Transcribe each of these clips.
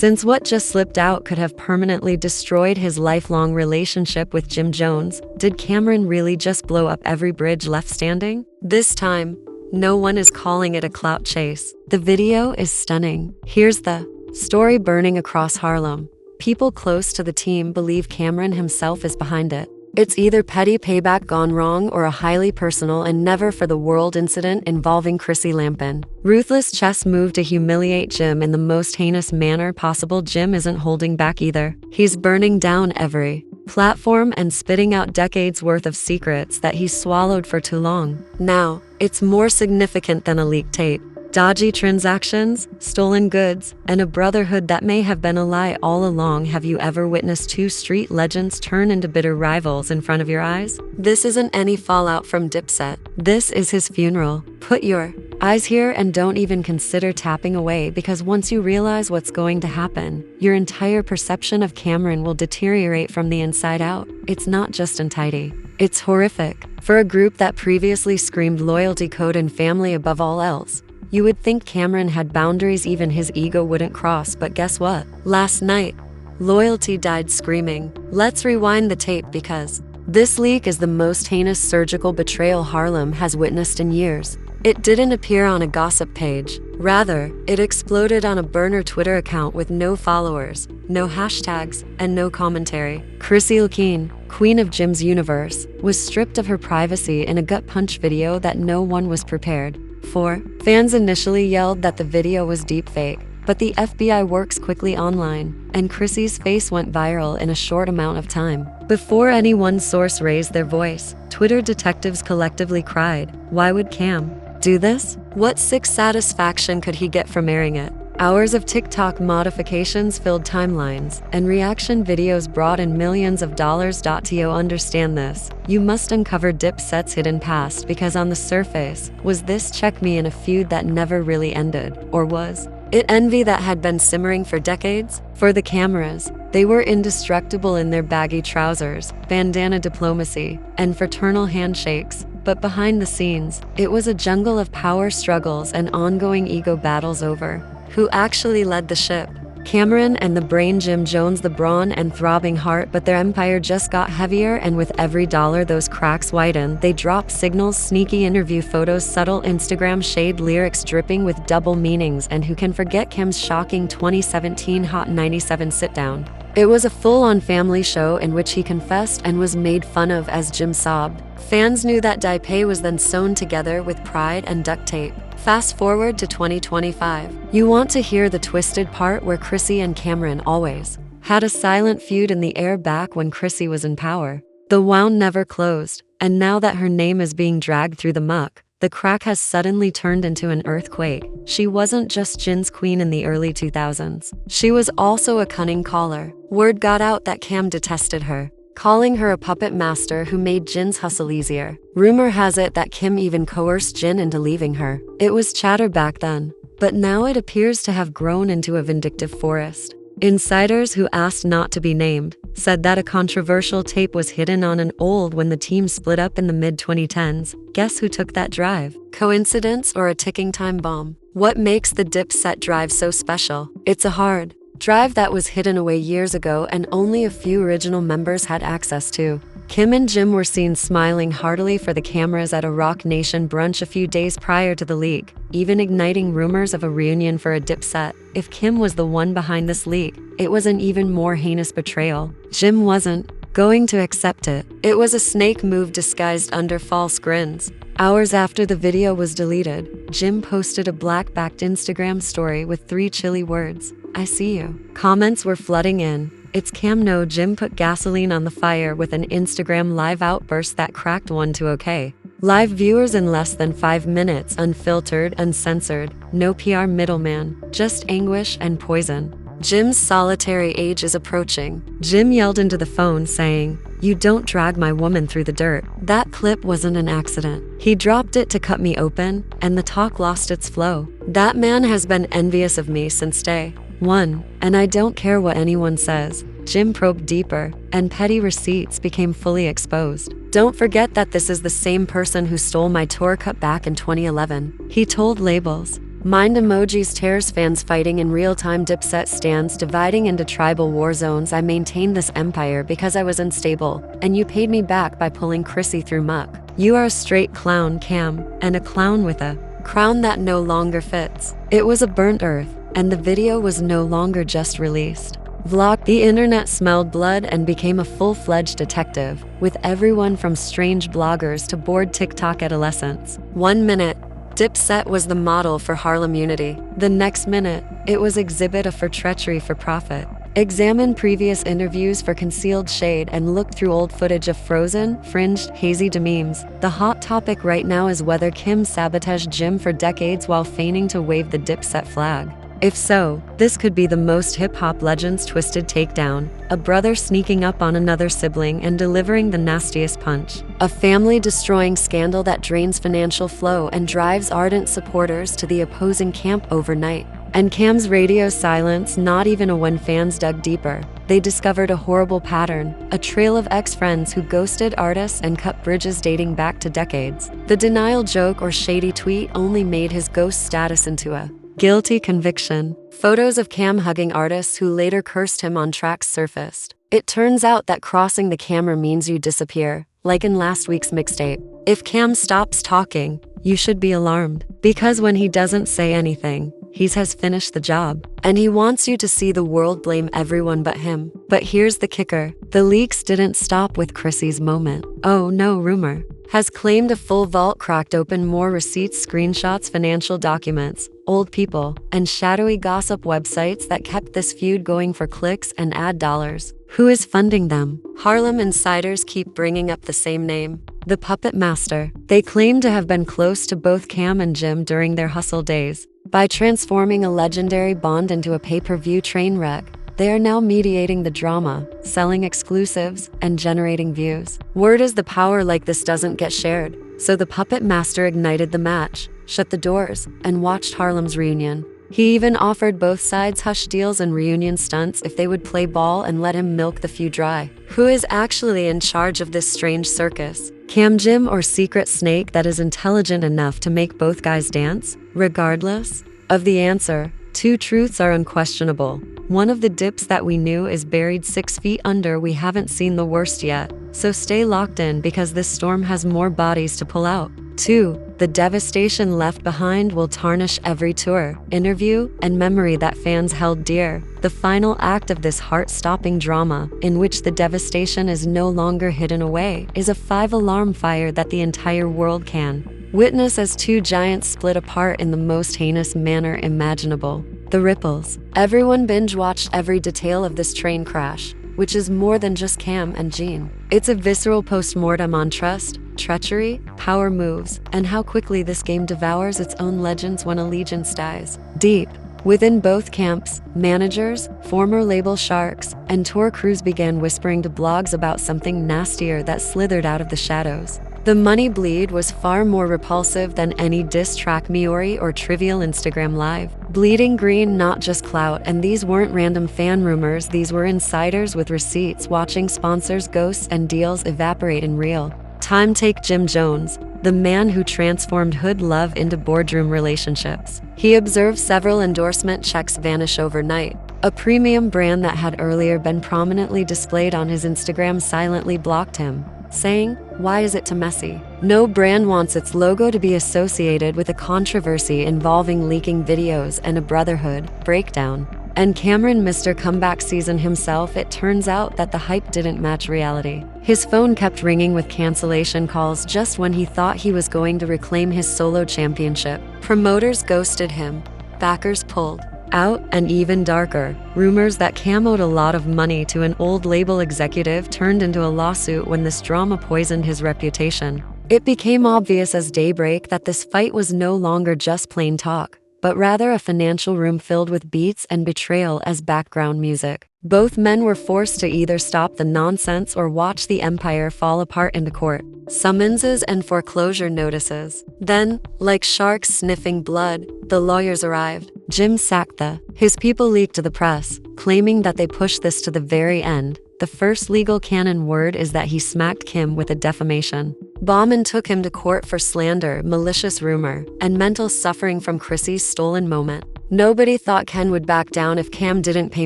Since what just slipped out could have permanently destroyed his lifelong relationship with Jim Jones, did Cameron really just blow up every bridge left standing? This time, no one is calling it a clout chase. The video is stunning. Here's the story burning across Harlem. People close to the team believe Cameron himself is behind it. It's either petty payback gone wrong or a highly personal and never for the world incident involving Chrissy Lampin. Ruthless chess move to humiliate Jim in the most heinous manner possible. Jim isn't holding back either. He's burning down every platform and spitting out decades worth of secrets that he swallowed for too long. Now, it's more significant than a leaked tape. Dodgy transactions, stolen goods, and a brotherhood that may have been a lie all along. Have you ever witnessed two street legends turn into bitter rivals in front of your eyes? This isn't any fallout from Dipset. This is his funeral. Put your eyes here and don't even consider tapping away, because once you realize what's going to happen, your entire perception of Cameron will deteriorate from the inside out. It's not just untidy. It's horrific. For a group that previously screamed loyalty, code, and family above all else, you would think Cameron had boundaries even his ego wouldn't cross, but guess what? Last night, loyalty died screaming. Let's rewind the tape, because this leak is the most heinous surgical betrayal Harlem has witnessed in years. It didn't appear on a gossip page. Rather, it exploded on a burner Twitter account with no followers, no hashtags, and no commentary. Chrissy Lampin, queen of Jim's universe, was stripped of her privacy in a gut punch video that no one was prepared for. Fans initially yelled that the video was deepfake, but the FBI works quickly online, and Chrissy's face went viral in a short amount of time. Before any one source raised their voice, Twitter detectives collectively cried, "Why would Cam do this? What sick satisfaction could he get from airing it?" Hours of TikTok modifications filled timelines, and reaction videos brought in millions of dollars. To understand this, you must uncover Dipset's hidden past, because on the surface, was this check me in a feud that never really ended? Or was it envy that had been simmering for decades? For the cameras, they were indestructible in their baggy trousers, bandana diplomacy, and fraternal handshakes. But behind the scenes, it was a jungle of power struggles and ongoing ego battles over who actually led the ship. Cameron and the brain, Jim Jones the brawn and throbbing heart, but their empire just got heavier, and with every dollar those cracks widened. They dropped signals, sneaky interview photos, subtle Instagram shade, lyrics dripping with double meanings, and who can forget Kim's shocking 2017 Hot 97 sit-down? It was a full-on family show in which he confessed and was made fun of as Jim sobbed. Fans knew that Dipset was then sewn together with pride and duct tape. Fast forward to 2025. You want to hear the twisted part, where Chrissy and Cameron always had a silent feud in the air back when Chrissy was in power. The wound never closed, and now that her name is being dragged through the muck, the crack has suddenly turned into an earthquake. She wasn't just Jin's queen in the early 2000s. She was also a cunning caller. Word got out that Cam detested her, calling her a puppet master who made Jin's hustle easier. Rumor has it that Kim even coerced Jin into leaving her. It was chatter back then, but now it appears to have grown into a vindictive forest. Insiders who asked not to be named said that a controversial tape was hidden on an old when the team split up in the mid-2010s. Guess who took that drive? Coincidence or a ticking time bomb? What makes the Dipset drive so special? It's a hard drive that was hidden away years ago and only a few original members had access to. Kim and Jim were seen smiling heartily for the cameras at a Rock Nation brunch a few days prior to the leak, even igniting rumors of a reunion for a Dipset. If Kim was the one behind this leak, it was an even more heinous betrayal. Jim wasn't going to accept it. It was a snake move disguised under false grins. Hours after the video was deleted, Jim posted a black-backed Instagram story with 3 chilly words: "I see you." Comments were flooding in. "It's Cam, no." Jim put gasoline on the fire with an Instagram live outburst that cracked 1 to OK live viewers in less than 5 minutes, unfiltered, uncensored, no PR middleman, just anguish and poison. Jim's solitary age is approaching. Jim yelled into the phone saying, "You don't drag my woman through the dirt." That clip wasn't an accident. He dropped it to cut me open, and the talk lost its flow. "That man has been envious of me since day one, and I don't care what anyone says." Jim probed deeper, and petty receipts became fully exposed. "Don't forget that this is the same person who stole my tour cut back in 2011. He told labels Mind emojis tears fans fighting in real-time. Dipset stans dividing into tribal war zones. I maintained this empire because I was unstable, and you paid me back by pulling Chrissy through muck. You are a straight clown, Cam, and a clown with a crown that no longer fits. It was a burnt earth, and the video was no longer just released. Vlog. The internet smelled blood and became a full-fledged detective, with everyone from strange bloggers to bored TikTok adolescents. 1 minute, Dipset was the model for Harlem unity. The next minute, it was exhibit A for treachery for profit. Examine previous interviews for concealed shade and look through old footage of frozen, fringed, hazy memes. The hot topic right now is whether Kim sabotaged Jim for decades while feigning to wave the Dipset flag. If so, this could be the most hip-hop legend's twisted takedown, a brother sneaking up on another sibling and delivering the nastiest punch. A family-destroying scandal that drains financial flow and drives ardent supporters to the opposing camp overnight. And Cam's radio silence, not even when fans dug deeper. They discovered a horrible pattern, a trail of ex-friends who ghosted artists and cut bridges dating back to decades. The denial joke or shady tweet only made his ghost status into a guilty conviction. Photos of Cam hugging artists who later cursed him on tracks surfaced. It turns out that crossing the camera means you disappear, like in last week's mixtape. If Cam stops talking, you should be alarmed, because when he doesn't say anything, he has finished the job. And he wants you to see the world blame everyone but him. But here's the kicker. The leaks didn't stop with Chrissy's moment. Oh no, rumor has claimed a full vault cracked open, more receipts, screenshots, financial documents, old people, and shadowy gossip websites that kept this feud going for clicks and ad dollars. Who is funding them? Harlem insiders keep bringing up the same name, the Puppet Master. They claim to have been close to both Cam and Jim during their hustle days. By transforming a legendary bond into a pay-per-view train wreck, they are now mediating the drama, selling exclusives, and generating views. Word is the power like this doesn't get shared, so the Puppet Master ignited the match, shut the doors, and watched Harlem's reunion. He even offered both sides hush deals and reunion stunts if they would play ball and let him milk the feud dry. Who is actually in charge of this strange circus? Cam, Jim, or Secret Snake that is intelligent enough to make both guys dance? Regardless of the answer, two truths are unquestionable. One of the dips that we knew is buried 6 feet under. We haven't seen the worst yet, so stay locked in because this storm has more bodies to pull out. 2. The devastation left behind will tarnish every tour, interview, and memory that fans held dear. The final act of this heart-stopping drama, in which the devastation is no longer hidden away, is a 5-alarm fire that the entire world can witness as two giants split apart in the most heinous manner imaginable. The ripples. Everyone binge-watched every detail of this train crash, which is more than just Cam and Jean. It's a visceral post-mortem on trust, treachery, power moves, and how quickly this game devours its own legends when allegiance dies. Deep within both camps, managers, former label sharks, and tour crews began whispering to blogs about something nastier that slithered out of the shadows. The money bleed was far more repulsive than any diss track Miori or trivial Instagram live. Bleeding green, not just clout, and these weren't random fan rumors, these were insiders with receipts watching sponsors, ghosts, and deals evaporate in real time. Take Jim Jones, the man who transformed hood love into boardroom relationships. He observed several endorsement checks vanish overnight. A premium brand that had earlier been prominently displayed on his Instagram silently blocked him, saying, "Why is it too messy?" No brand wants its logo to be associated with a controversy involving leaking videos and a brotherhood breakdown. And Cameron, Mr. Comeback Season himself, it turns out that the hype didn't match reality. His phone kept ringing with cancellation calls just when he thought he was going to reclaim his solo championship. Promoters ghosted him, backers pulled out, and even darker, rumors that Cam owed a lot of money to an old label executive turned into a lawsuit when this drama poisoned his reputation. It became obvious as daybreak that this fight was no longer just plain talk, but rather a financial room filled with beats and betrayal as background music. Both men were forced to either stop the nonsense or watch the empire fall apart into court summonses and foreclosure notices. Then, like sharks sniffing blood, the lawyers arrived. Jim sacked his people leaked to the press, claiming that they pushed this to the very end. The first legal canon word is that he smacked Kim with a defamation Bauman took him to court for slander, malicious rumor, and mental suffering from Chrissy's stolen moment. Nobody thought Ken would back down if Cam didn't pay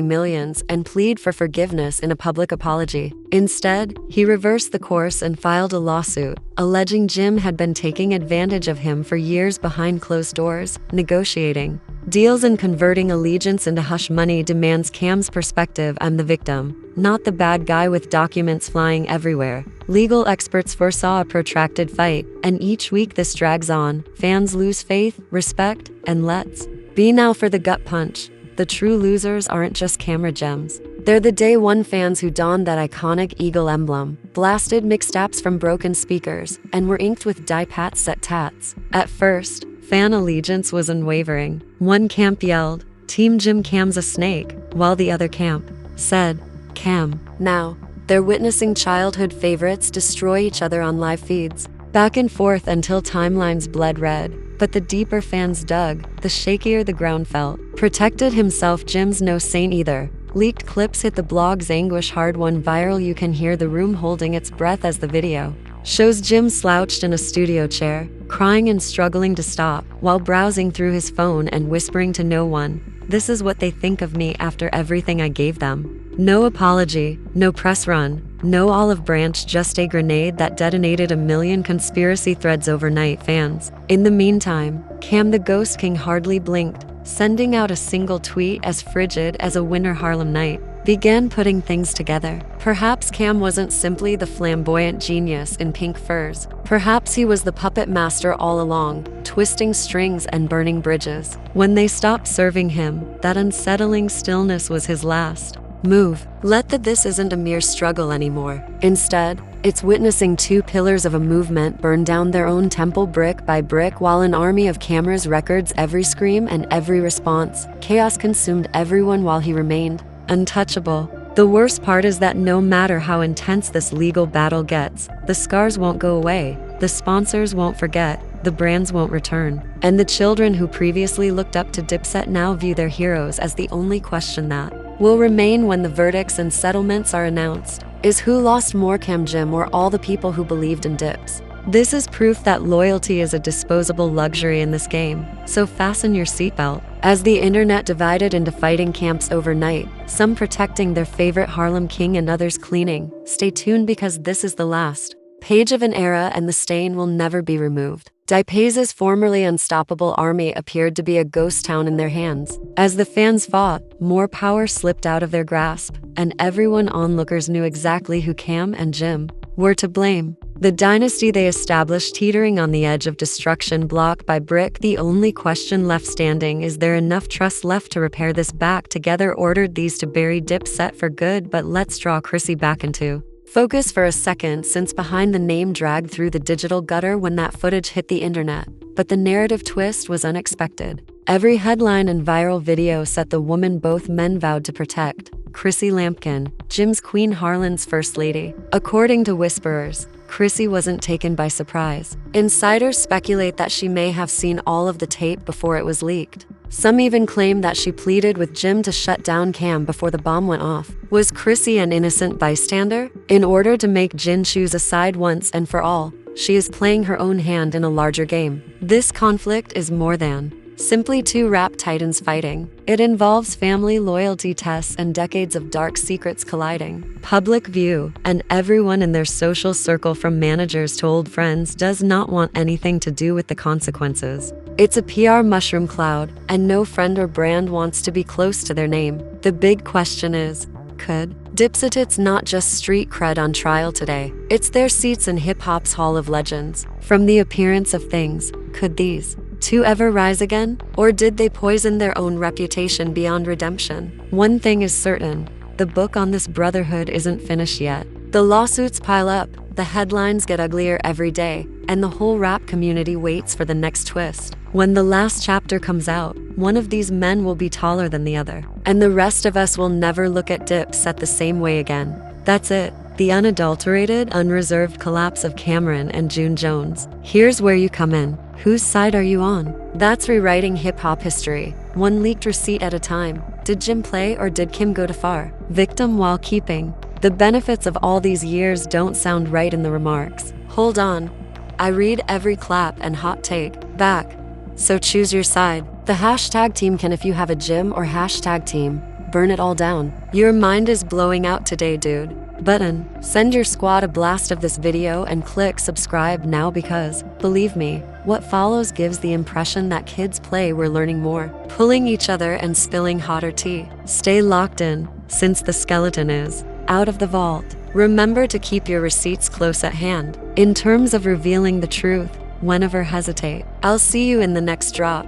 millions and plead for forgiveness in a public apology. Instead, he reversed the course and filed a lawsuit, alleging Jim had been taking advantage of him for years behind closed doors, negotiating deals and converting allegiance into hush money. Demands Cam's perspective. I'm the victim, not the bad guy with documents flying everywhere. Legal experts foresaw a protracted fight, and each week this drags on. Fans lose faith, respect, and let's be now for the gut punch. The true losers aren't just camera gems. They're the day one fans who donned that iconic eagle emblem, blasted mixed apps from broken speakers, and were inked with die-pat set tats. At first, fan allegiance was unwavering. One camp yelled, "Team Jim Cam's a snake," while the other camp said, "Cam." Now, they're witnessing childhood favorites destroy each other on live feeds. Back and forth until timelines bled red. But the deeper fans dug, the shakier the ground felt. Protected himself. Jim's no saint either. Leaked clips hit the blog's anguish hard. One viral, you can hear the room holding its breath as the video shows Jim slouched in a studio chair, crying and struggling to stop, while browsing through his phone and whispering to no one, "This is what they think of me after everything I gave them." No apology, no press run, no olive branch, just a grenade that detonated a million conspiracy threads overnight. Fans, in the meantime, Cam the Ghost King hardly blinked, sending out a single tweet as frigid as a winter Harlem night. Began putting things together. Perhaps Cam wasn't simply the flamboyant genius in pink furs. Perhaps he was the puppet master all along, twisting strings and burning bridges. When they stopped serving him, that unsettling stillness was his last move. This isn't a mere struggle anymore. Instead, it's witnessing two pillars of a movement burn down their own temple brick by brick, while an army of cameras records every scream and every response. Chaos consumed everyone while he remained untouchable. The worst part is that no matter how intense this legal battle gets, the scars won't go away, the sponsors won't forget, the brands won't return, and the children who previously looked up to Dipset now view their heroes as the only question that will remain when the verdicts and settlements are announced is who lost more, Cam Jim or all the people who believed in Dips. This is proof that loyalty is a disposable luxury in this game, so fasten your seatbelt. As the internet divided into fighting camps overnight, some protecting their favorite Harlem King and others cleaning, stay tuned because this is the last page of an era and the stain will never be removed. Dipse's formerly unstoppable army appeared to be a ghost town in their hands. As the fans fought, more power slipped out of their grasp, and everyone onlookers knew exactly who Cam and Jim were to blame. The dynasty they established teetering on the edge of destruction block by brick. The only question left standing, is there enough trust left to repair this back together? Ordered these to bury Dipset for good, but let's draw Chrissy back into focus for a second, since behind the name dragged through the digital gutter when that footage hit the internet. But the narrative twist was unexpected. Every headline and viral video set the woman both men vowed to protect, Chrissy Lampkin, Jim's Queen, Harlan's First Lady. According to whisperers, Chrissy wasn't taken by surprise. Insiders speculate that she may have seen all of the tape before it was leaked. Some even claim that she pleaded with Jim to shut down Cam before the bomb went off. Was Chrissy an innocent bystander? In order to make Jin choose a side once and for all, she is playing her own hand in a larger game. This conflict is more than simply two rap titans fighting. It involves family loyalty tests and decades of dark secrets colliding. Public view, and everyone in their social circle from managers to old friends does not want anything to do with the consequences. It's a PR mushroom cloud, and no friend or brand wants to be close to their name. The big question is, could Dipset? It's not just street cred on trial today. It's their seats in hip-hop's Hall of Legends. From the appearance of things, could these two ever rise again? Or did they poison their own reputation beyond redemption? One thing is certain, the book on this brotherhood isn't finished yet. The lawsuits pile up, the headlines get uglier every day, and the whole rap community waits for the next twist. When the last chapter comes out, one of these men will be taller than the other, and the rest of us will never look at Dipset the same way again. That's it. The unadulterated, unreserved collapse of Cameron and June Jones. Here's where you come in. Whose side are you on? That's rewriting hip-hop history, one leaked receipt at a time. Did Jim play or did Kim go too far? Victim while keeping. The benefits of all these years don't sound right in the remarks. Hold on. I read every clap and hot take back. So choose your side. The hashtag team can if you have a gym or hashtag team. Burn it all down. Your mind is blowing out today, dude. Button. Send your squad a blast of this video and click subscribe now because, believe me, what follows gives the impression that kids play we're learning more. Pulling each other and spilling hotter tea. Stay locked in, since the skeleton is out of the vault. Remember to keep your receipts close at hand. In terms of revealing the truth, whenever hesitate. I'll see you in the next drop.